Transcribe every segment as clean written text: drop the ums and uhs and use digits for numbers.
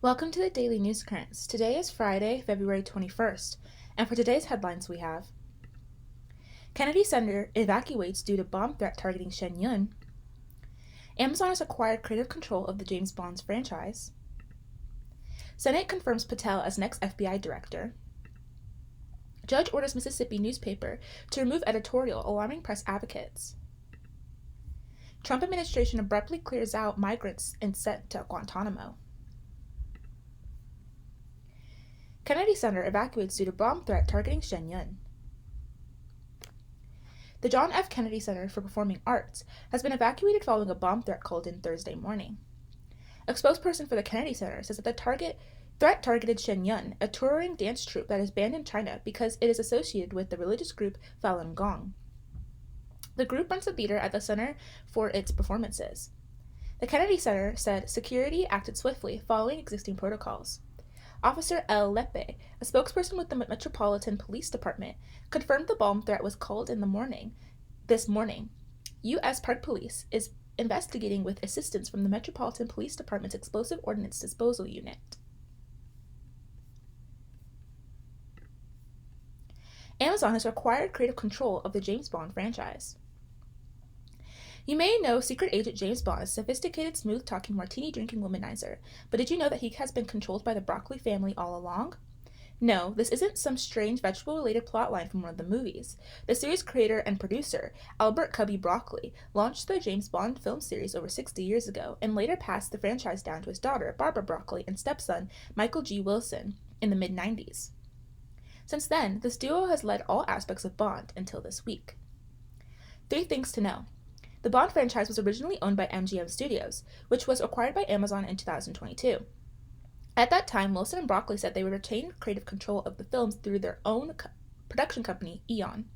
Welcome to the Daily News Currents. Today is Friday, February 21st, and for today's headlines we have Kennedy Center evacuates due to bomb threat targeting Shenyun. Amazon has acquired creative control of the James Bond franchise. Senate confirms Patel as next FBI director. Judge orders Mississippi newspaper to remove editorial alarming press advocates. Trump administration abruptly clears out migrants and sent to Guantanamo. Kennedy Center evacuates due to bomb threat targeting Shenyun. The John F. Kennedy Center for Performing Arts has been evacuated following a bomb threat called in Thursday morning. A spokesperson for the Kennedy Center says that the threat targeted Shenyun, a touring dance troupe that is banned in China because it is associated with the religious group Falun Gong. The group runs the theater at the center for its performances. The Kennedy Center said security acted swiftly following existing protocols. Officer L. Lepe, a spokesperson with the Metropolitan Police Department, confirmed the bomb threat was called in this morning. U.S. Park Police is investigating with assistance from the Metropolitan Police Department's Explosive Ordnance Disposal Unit. Amazon has acquired creative control of the James Bond franchise. You may know secret agent James Bond is a sophisticated, smooth-talking, martini-drinking womanizer, but did you know that he has been controlled by the Broccoli family all along? No, this isn't some strange vegetable-related plotline from one of the movies. The series creator and producer, Albert Cubby Broccoli, launched the James Bond film series over 60 years ago and later passed the franchise down to his daughter, Barbara Broccoli, and stepson, Michael G. Wilson, in the mid-90s. Since then, this duo has led all aspects of Bond until this week. 3 things to know. The Bond franchise was originally owned by MGM Studios, which was acquired by Amazon in 2022. At that time, Wilson and Broccoli said they would retain creative control of the films through their own production company, Eon.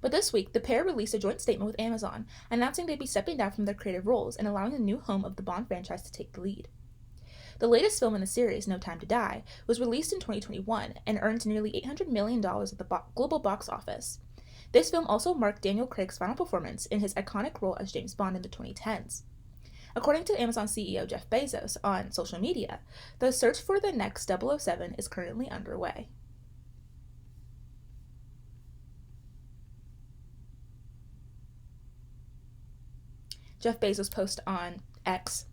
But this week, the pair released a joint statement with Amazon, announcing they'd be stepping down from their creative roles and allowing the new home of the Bond franchise to take the lead. The latest film in the series, No Time to Die, was released in 2021 and earned nearly $800 million at the global box office. This film also marked Daniel Craig's final performance in his iconic role as James Bond in the 2010s. According to Amazon CEO Jeff Bezos on social media, the search for the next 007 is currently underway. Jeff Bezos post on X,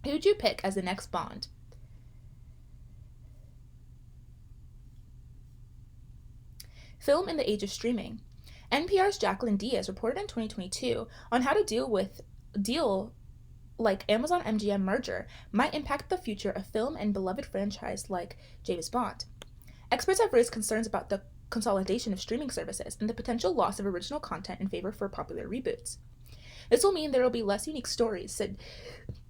"Who'd you pick as the next Bond?" Film in the age of streaming. NPR's Jacqueline Diaz reported in 2022 on how to deal like Amazon MGM merger might impact the future of film and beloved franchise like James Bond. Experts have raised concerns about the consolidation of streaming services and the potential loss of original content in favor for popular reboots. This will mean there will be less unique stories, said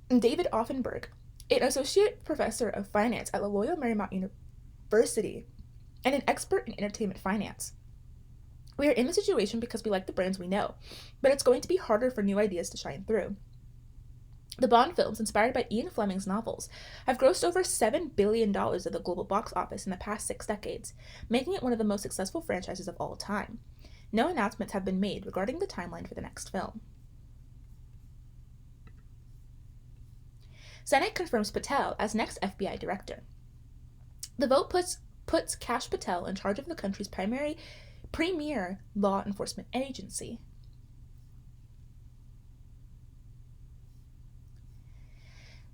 David Offenberg, an associate professor of finance at Loyola Marymount University and an expert in entertainment finance. We are in the situation because we like the brands we know, but it's going to be harder for new ideas to shine through. The Bond films, inspired by Ian Fleming's novels, have grossed over $7 billion at the global box office in the past 6 decades, making it one of the most successful franchises of all time. No announcements have been made regarding the timeline for the next film. Senate confirms Patel as next FBI director. The vote puts Kash Patel in charge of the country's premier law enforcement agency.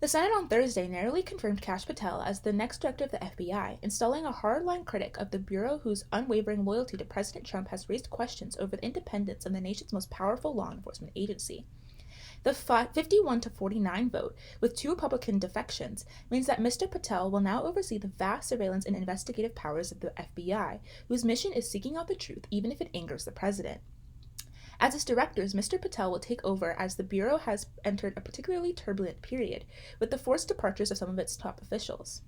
The Senate on Thursday narrowly confirmed Kash Patel as the next director of the FBI, installing a hardline critic of the bureau whose unwavering loyalty to President Trump has raised questions over the independence of the nation's most powerful law enforcement agency. The 51-49 vote, with 2 Republican defections, means that Mr. Patel will now oversee the vast surveillance and investigative powers of the FBI, whose mission is seeking out the truth even if it angers the president. As its directors, Mr. Patel will take over as the Bureau has entered a particularly turbulent period, with the forced departures of some of its top officials.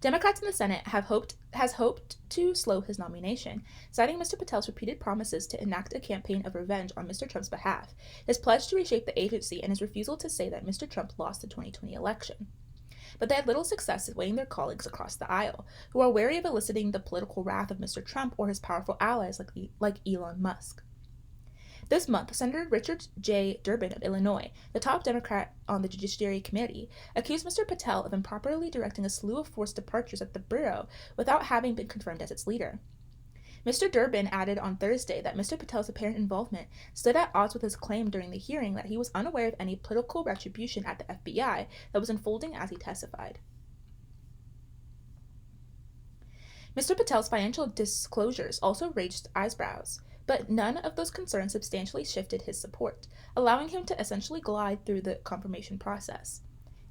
Democrats in the Senate has hoped to slow his nomination, citing Mr. Patel's repeated promises to enact a campaign of revenge on Mr. Trump's behalf, his pledge to reshape the agency, and his refusal to say that Mr. Trump lost the 2020 election. But they had little success swaying their colleagues across the aisle, who are wary of eliciting the political wrath of Mr. Trump or his powerful allies like Elon Musk. This month, Senator Richard J. Durbin of Illinois, the top Democrat on the Judiciary Committee, accused Mr. Patel of improperly directing a slew of forced departures at the Bureau without having been confirmed as its leader. Mr. Durbin added on Thursday that Mr. Patel's apparent involvement stood at odds with his claim during the hearing that he was unaware of any political retribution at the FBI that was unfolding as he testified. Mr. Patel's financial disclosures also raised eyebrows, but none of those concerns substantially shifted his support, allowing him to essentially glide through the confirmation process.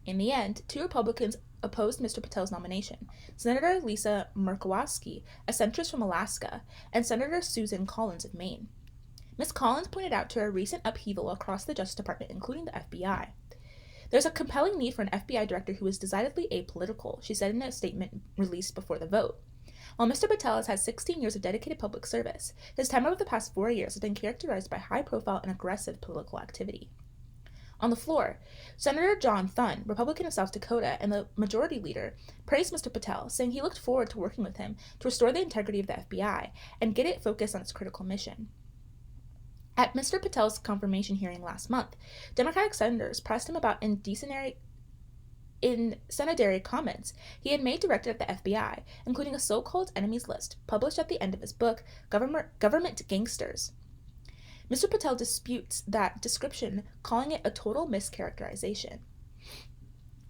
In the end, 2 Republicans opposed Mr. Patel's nomination, Senator Lisa Murkowski, a centrist from Alaska, and Senator Susan Collins of Maine. Ms. Collins pointed out to a recent upheaval across the Justice Department, including the FBI. There's a compelling need for an FBI director who is decidedly apolitical, she said in a statement released before the vote. While Mr. Patel has had 16 years of dedicated public service, his time over the past 4 years has been characterized by high-profile and aggressive political activity. On the floor, Senator John Thune, Republican of South Dakota and the majority leader, praised Mr. Patel, saying he looked forward to working with him to restore the integrity of the FBI and get it focused on its critical mission. At Mr. Patel's confirmation hearing last month, Democratic senators pressed him about incendiary comments he had made directed at the FBI, including a so-called enemies list published at the end of his book, Government Gangsters. Mr. Patel disputes that description, calling it a total mischaracterization.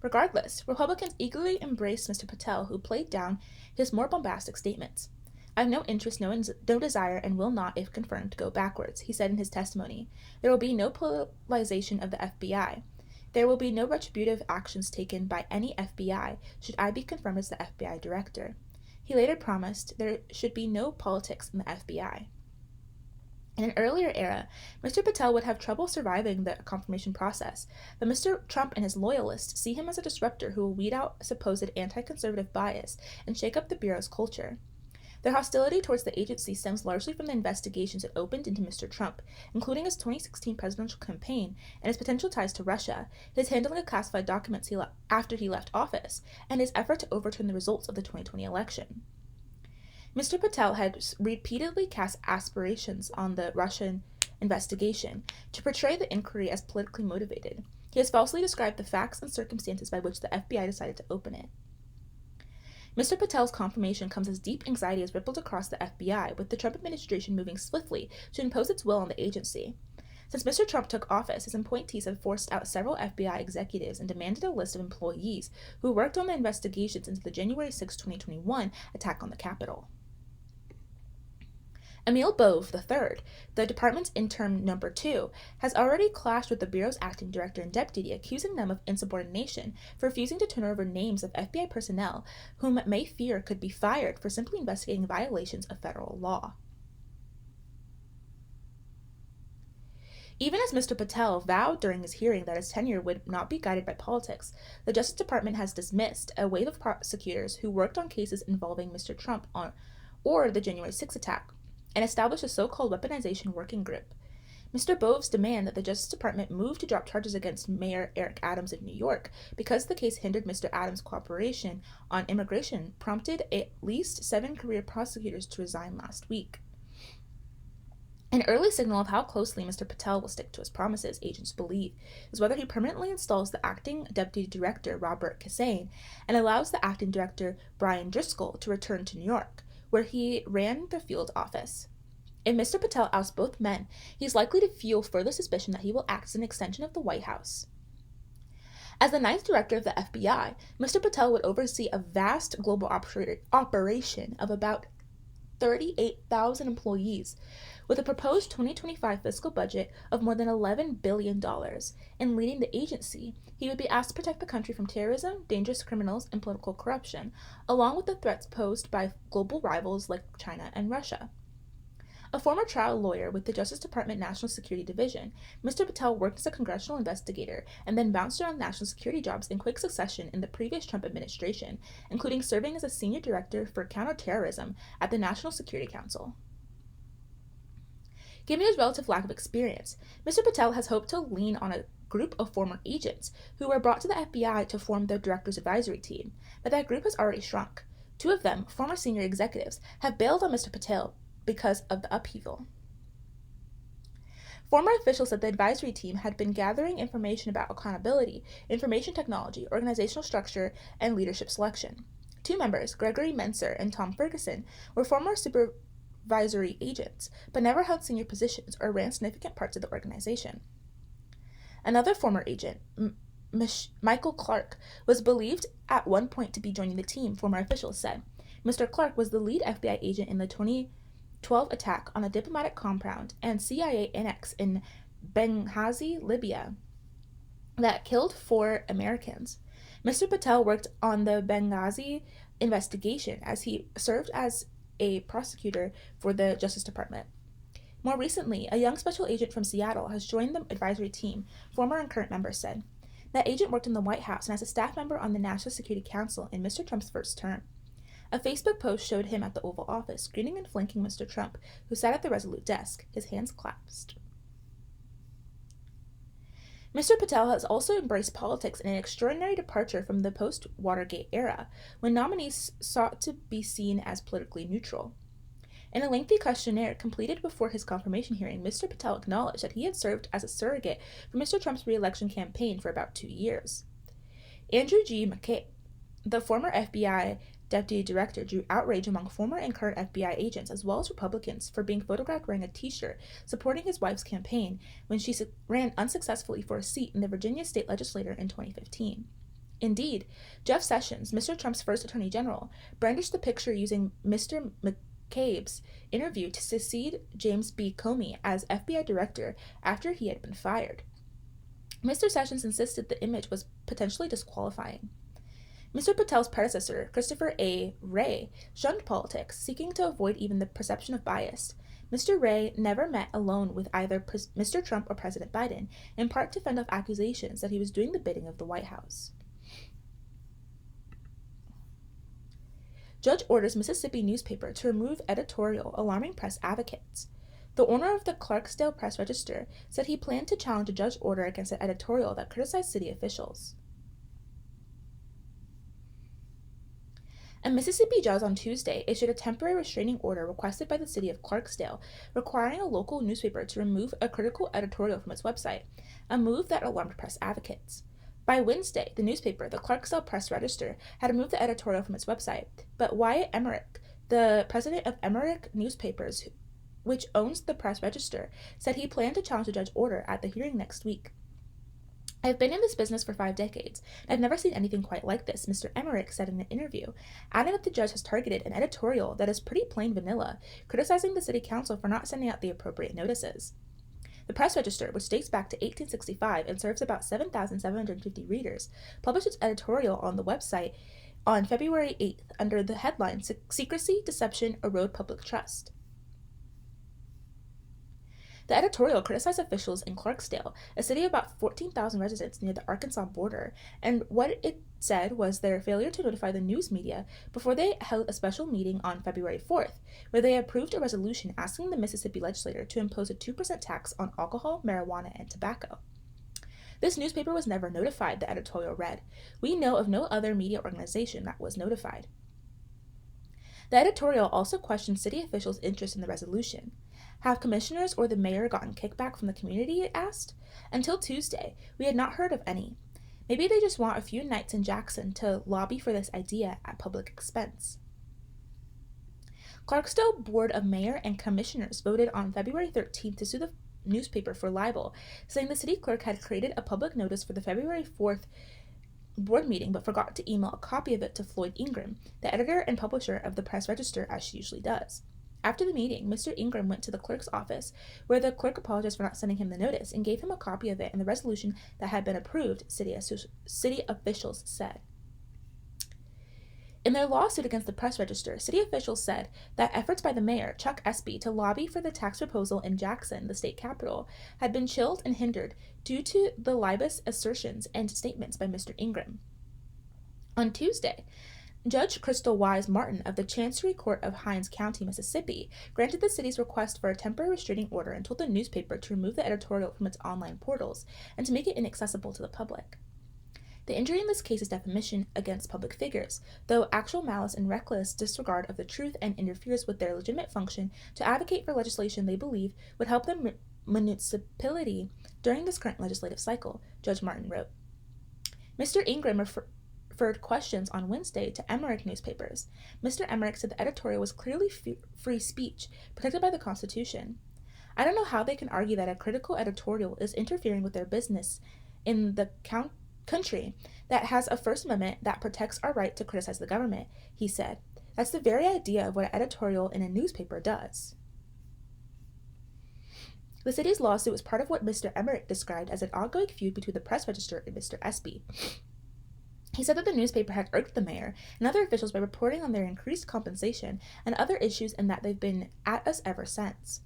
Regardless, Republicans eagerly embraced Mr. Patel, who played down his more bombastic statements. I have no interest, no desire, and will not, if confirmed, go backwards, he said in his testimony. There will be no politicization of the FBI. There will be no retributive actions taken by any FBI should I be confirmed as the FBI director. He later promised there should be no politics in the FBI. In an earlier era, Mr. Patel would have trouble surviving the confirmation process, but Mr. Trump and his loyalists see him as a disruptor who will weed out supposed anti-conservative bias and shake up the Bureau's culture. Their hostility towards the agency stems largely from the investigations it opened into Mr. Trump, including his 2016 presidential campaign and his potential ties to Russia, his handling of classified documents after he left office, and his effort to overturn the results of the 2020 election. Mr. Patel had repeatedly cast aspersions on the Russian investigation to portray the inquiry as politically motivated. He has falsely described the facts and circumstances by which the FBI decided to open it. Mr. Patel's confirmation comes as deep anxiety has rippled across the FBI, with the Trump administration moving swiftly to impose its will on the agency. Since Mr. Trump took office, his appointees have forced out several FBI executives and demanded a list of employees who worked on the investigations into the January 6, 2021 attack on the Capitol. Emil Bove III, the department's interim number 2, has already clashed with the Bureau's acting director and deputy, accusing them of insubordination for refusing to turn over names of FBI personnel whom it may fear could be fired for simply investigating violations of federal law. Even as Mr. Patel vowed during his hearing that his tenure would not be guided by politics, the Justice Department has dismissed a wave of prosecutors who worked on cases involving Mr. Trump or the January 6 attack, and established a so-called weaponization working group. Mr. Bove's demand that the Justice Department move to drop charges against Mayor Eric Adams of New York because the case hindered Mr. Adams' cooperation on immigration prompted at least 7 career prosecutors to resign last week. An early signal of how closely Mr. Patel will stick to his promises, agents believe, is whether he permanently installs the acting deputy director, Robert Kissane, and allows the acting director, Brian Driscoll, to return to New York, where he ran the field office. If Mr. Patel ousts both men, he's likely to fuel further suspicion that he will act as an extension of the White House. As the 9th director of the FBI, Mr. Patel would oversee a vast global operation of about 38,000 employees, with a proposed 2025 fiscal budget of more than $11 billion. In leading the agency, he would be asked to protect the country from terrorism, dangerous criminals, and political corruption, along with the threats posed by global rivals like China and Russia. A former trial lawyer with the Justice Department National Security Division, Mr. Patel worked as a congressional investigator and then bounced around national security jobs in quick succession in the previous Trump administration, including serving as a senior director for counterterrorism at the National Security Council. Given his relative lack of experience, Mr. Patel has hoped to lean on a group of former agents who were brought to the FBI to form the director's advisory team, but that group has already shrunk. 2 of them, former senior executives, have bailed on Mr. Patel because of the upheaval. Former officials said the advisory team had been gathering information about accountability, information technology, organizational structure, and leadership selection. 2 members, Gregory Menser and Tom Ferguson, were former supervisory agents, but never held senior positions or ran significant parts of the organization. Another former agent, Michael Clark, was believed at one point to be joining the team, former officials said. Mr. Clark was the lead FBI agent in the 2012 attack on a diplomatic compound and CIA annex in Benghazi, Libya, that killed 4 Americans. Mr. Patel worked on the Benghazi investigation as he served as a prosecutor for the Justice Department. More recently, a young special agent from Seattle has joined the advisory team, former and current members said. That agent worked in the White House and as a staff member on the National Security Council in Mr. Trump's first term. A Facebook post showed him at the Oval Office, greeting and flanking Mr. Trump, who sat at the Resolute desk, his hands clasped. Mr. Patel has also embraced politics in an extraordinary departure from the post-Watergate era, when nominees sought to be seen as politically neutral. In a lengthy questionnaire completed before his confirmation hearing, Mr. Patel acknowledged that he had served as a surrogate for Mr. Trump's re-election campaign for about 2 years. Andrew G. McCabe, the former FBI deputy director, drew outrage among former and current FBI agents as well as Republicans for being photographed wearing a t-shirt supporting his wife's campaign when she ran unsuccessfully for a seat in the Virginia state legislature in 2015. Indeed, Jeff Sessions, Mr. Trump's first attorney general, brandished the picture using Mr. McCabe's interview to succeed James B. Comey as FBI director after he had been fired. Mr. Sessions insisted the image was potentially disqualifying. Mr. Patel's predecessor, Christopher A. Wray, shunned politics, seeking to avoid even the perception of bias. Mr. Wray never met alone with either Mr. Trump or President Biden, in part to fend off accusations that he was doing the bidding of the White House. Judge orders Mississippi newspaper to remove editorial alarming press advocates. The owner of the Clarksdale Press Register said he planned to challenge a judge order against an editorial that criticized city officials. A Mississippi judge on Tuesday issued a temporary restraining order requested by the city of Clarksdale, requiring a local newspaper to remove a critical editorial from its website, a move that alarmed press advocates. By Wednesday, the newspaper, the Clarksdale Press Register, had removed the editorial from its website, but Wyatt Emmerich, the president of Emmerich Newspapers, which owns the Press Register, said he planned to challenge the judge's order at the hearing next week. I've been in this business for 5 decades, and I've never seen anything quite like this, Mr. Emmerich said in an interview, adding that the judge has targeted an editorial that is pretty plain vanilla, criticizing the city council for not sending out the appropriate notices. The Press Register, which dates back to 1865 and serves about 7,750 readers, published its editorial on the website on February 8th under the headline, Secrecy, Deception, Erode Public Trust. The editorial criticized officials in Clarksdale, a city of about 14,000 residents near the Arkansas border, and what it said was their failure to notify the news media before they held a special meeting on February 4th, where they approved a resolution asking the Mississippi legislature to impose a 2% tax on alcohol, marijuana, and tobacco. This newspaper was never notified, the editorial read. We know of no other media organization that was notified. The editorial also questioned city officials' interest in the resolution. Have commissioners or the mayor gotten kickback from the community, it asked? Until Tuesday, we had not heard of any. Maybe they just want a few nights in Jackson to lobby for this idea at public expense. Clarksdale Board of Mayor and Commissioners voted on February 13th to sue the newspaper for libel, saying the city clerk had created a public notice for the February 4th board meeting but forgot to email a copy of it to Floyd Ingram, the editor and publisher of the Press Register, as she usually does. After the meeting, Mr. Ingram went to the clerk's office, where the clerk apologized for not sending him the notice and gave him a copy of it and the resolution that had been approved, city officials said. In their lawsuit against the Press Register, city officials said that efforts by the mayor, Chuck Espy, to lobby for the tax proposal in Jackson, the state capital, had been chilled and hindered due to the libelous assertions and statements by Mr. Ingram. On Tuesday, Judge Crystal Wise Martin of the Chancery Court of Hinds County, Mississippi, granted the city's request for a temporary restraining order and told the newspaper to remove the editorial from its online portals and to make it inaccessible to the public. The injury in this case is defamation against public figures, though actual malice and reckless disregard of the truth and interferes with their legitimate function to advocate for legislation they believe would help them municipality during this current legislative cycle, Judge Martin wrote. Mr. Ingram referred questions on Wednesday to Emmerich newspapers. Mr. Emmerich said the editorial was clearly free speech, protected by the Constitution. I don't know how they can argue that a critical editorial is interfering with their business in the country that has a First Amendment that protects our right to criticize the government, he said. That's the very idea of what an editorial in a newspaper does. The city's lawsuit was part of what Mr. Emmerich described as an ongoing feud between the press register and Mr. Espy. He said that the newspaper had irked the mayor and other officials by reporting on their increased compensation and other issues, and that they've been at us ever since.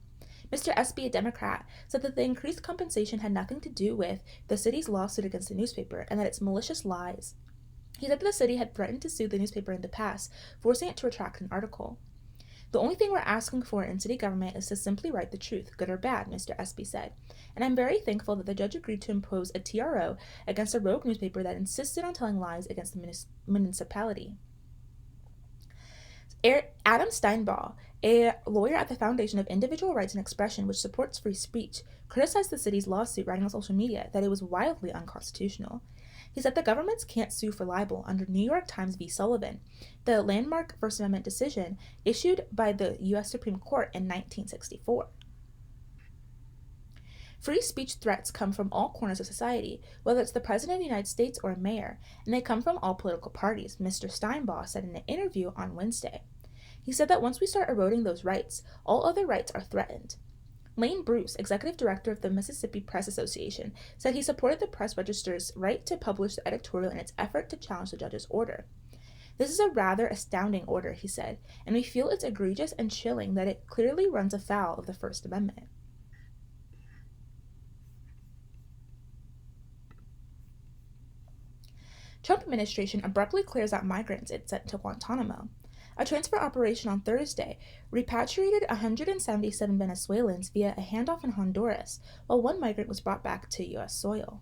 Mr. Espy, a Democrat, said that the increased compensation had nothing to do with the city's lawsuit against the newspaper and that it's malicious lies. He said that the city had threatened to sue the newspaper in the past, forcing it to retract an article. The only thing we're asking for in city government is to simply write the truth, good or bad, Mr. Espy said, and I'm very thankful that the judge agreed to impose a TRO against a rogue newspaper that insisted on telling lies against the municipality. Adam Steinbaugh, a lawyer at the Foundation of Individual Rights and Expression, which supports free speech, criticized the city's lawsuit, writing on social media that it was wildly unconstitutional. He said the governments can't sue for libel under New York Times v. Sullivan, the landmark First Amendment decision issued by the U.S. Supreme Court in 1964. Free speech threats come from all corners of society, whether it's the President of the United States or a mayor, and they come from all political parties, Mr. Steinbaugh said in an interview on Wednesday. He said that once we start eroding those rights, all other rights are threatened. Lane Bruce, executive director of the Mississippi Press Association, said he supported the press register's right to publish the editorial in its effort to challenge the judge's order. This is a rather astounding order, he said, and we feel it's egregious and chilling that it clearly runs afoul of the First Amendment. Trump administration abruptly clears out migrants it sent to Guantanamo. A transfer operation on Thursday repatriated 177 Venezuelans via a handoff in Honduras, while one migrant was brought back to U.S. soil.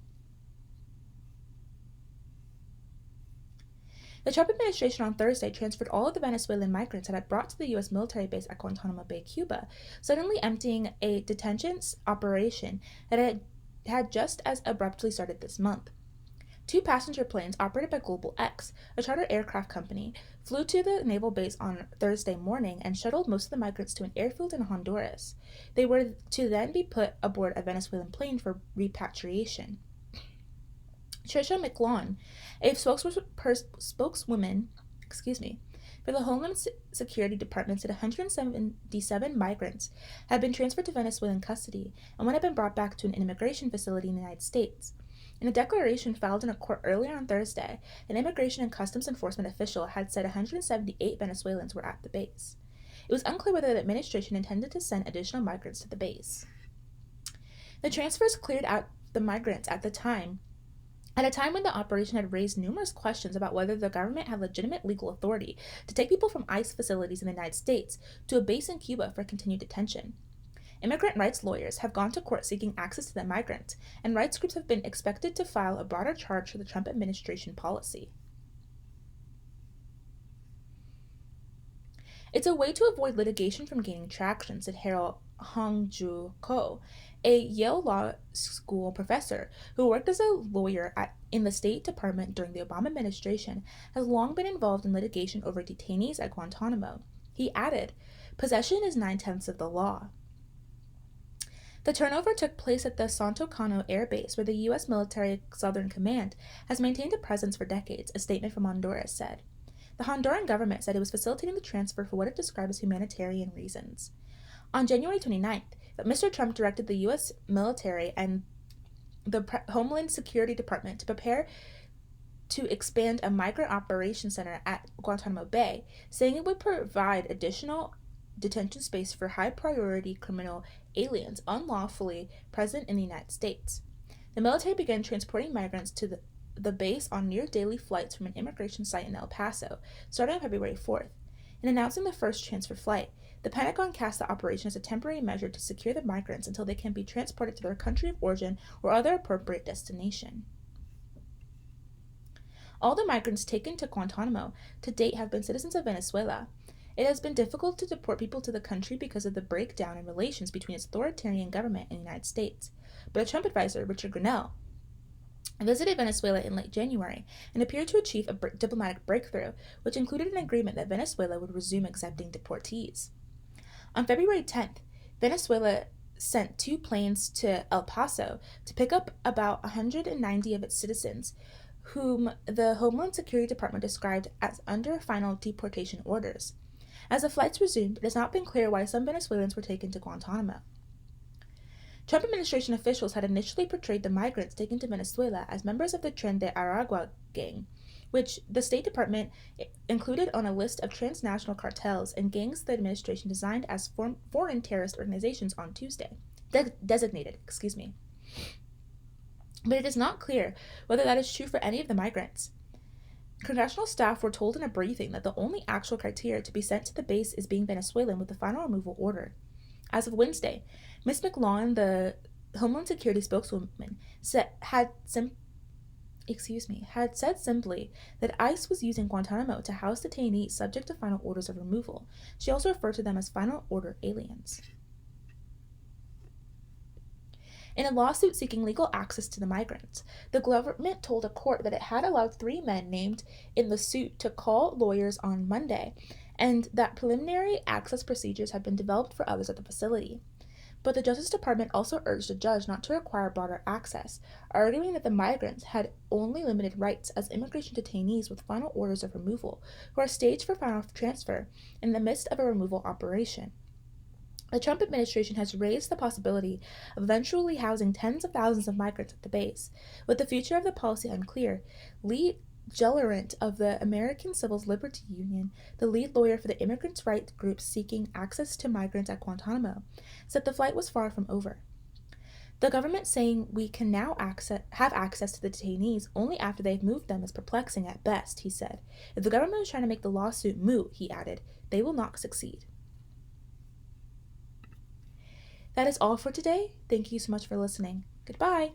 The Trump administration on Thursday transferred all of the Venezuelan migrants it had brought to the U.S. military base at Guantanamo Bay, Cuba, suddenly emptying a detention operation that had just as abruptly started this month. 2 passenger planes operated by Global X, a charter aircraft company, flew to the naval base on Thursday morning and shuttled most of the migrants to an airfield in Honduras. They were to then be put aboard a Venezuelan plane for repatriation. Tricia McLaughlin, a spokeswoman for the Homeland Security Department, said 177 migrants had been transferred to Venezuelan custody and one had been brought back to an immigration facility in the United States. In a declaration filed in a court earlier on Thursday, an Immigration and Customs Enforcement official had said 178 Venezuelans were at the base. It was unclear whether the administration intended to send additional migrants to the base. The transfers cleared out the migrants at a time when the operation had raised numerous questions about whether the government had legitimate legal authority to take people from ICE facilities in the United States to a base in Cuba for continued detention. Immigrant rights lawyers have gone to court seeking access to the migrants, and rights groups have been expected to file a broader charge for the Trump administration policy. It's a way to avoid litigation from gaining traction, said Harold Hongju Ko, a Yale Law School professor who worked as a lawyer in the State Department during the Obama administration, has long been involved in litigation over detainees at Guantanamo. He added, "Possession is 9/10 of the law." The turnover took place at the Santo Cano Air Base, where the U.S. Military Southern Command has maintained a presence for decades, a statement from Honduras said. The Honduran government said it was facilitating the transfer for what it described as humanitarian reasons. On January 29th, Mr. Trump directed the U.S. military and the Homeland Security Department to prepare to expand a migrant operations center at Guantanamo Bay, saying it would provide additional detention space for high-priority criminal aliens unlawfully present in the United States. The military began transporting migrants to the base on near-daily flights from an immigration site in El Paso, starting on February 4th. In announcing the first transfer flight, the Pentagon cast the operation as a temporary measure to secure the migrants until they can be transported to their country of origin or other appropriate destination. All the migrants taken to Guantanamo to date have been citizens of Venezuela. It has been difficult to deport people to the country because of the breakdown in relations between its authoritarian government and the United States. But a Trump advisor, Richard Grenell, visited Venezuela in late January and appeared to achieve a diplomatic breakthrough, which included an agreement that Venezuela would resume accepting deportees. On February 10th, Venezuela sent 2 planes to El Paso to pick up about 190 of its citizens, whom the Homeland Security Department described as under final deportation orders. As the flights resumed, it has not been clear why some Venezuelans were taken to Guantanamo. Trump administration officials had initially portrayed the migrants taken to Venezuela as members of the Tren de Aragua gang, which the State Department included on a list of transnational cartels and gangs the administration designed as foreign terrorist organizations on Tuesday. Designated. But it is not clear whether that is true for any of the migrants. Congressional staff were told in a briefing that the only actual criteria to be sent to the base is being Venezuelan with the final removal order. As of Wednesday, Ms. McLaughlin, the Homeland Security spokeswoman, had said simply that ICE was using Guantanamo to house detainees subject to final orders of removal. She also referred to them as final order aliens. In a lawsuit seeking legal access to the migrants, the government told a court that it had allowed 3 men named in the suit to call lawyers on Monday, and that preliminary access procedures had been developed for others at the facility. But the Justice Department also urged a judge not to require broader access, arguing that the migrants had only limited rights as immigration detainees with final orders of removal, who are staged for final transfer in the midst of a removal operation. The Trump administration has raised the possibility of eventually housing tens of thousands of migrants at the base. With the future of the policy unclear, Lee Gellerant of the American Civil Liberties Union, the lead lawyer for the immigrants' rights group seeking access to migrants at Guantanamo, said the flight was far from over. The government saying we can now have access to the detainees only after they've moved them is perplexing at best, he said. If the government is trying to make the lawsuit moot, he added, they will not succeed. That is all for today. Thank you so much for listening. Goodbye.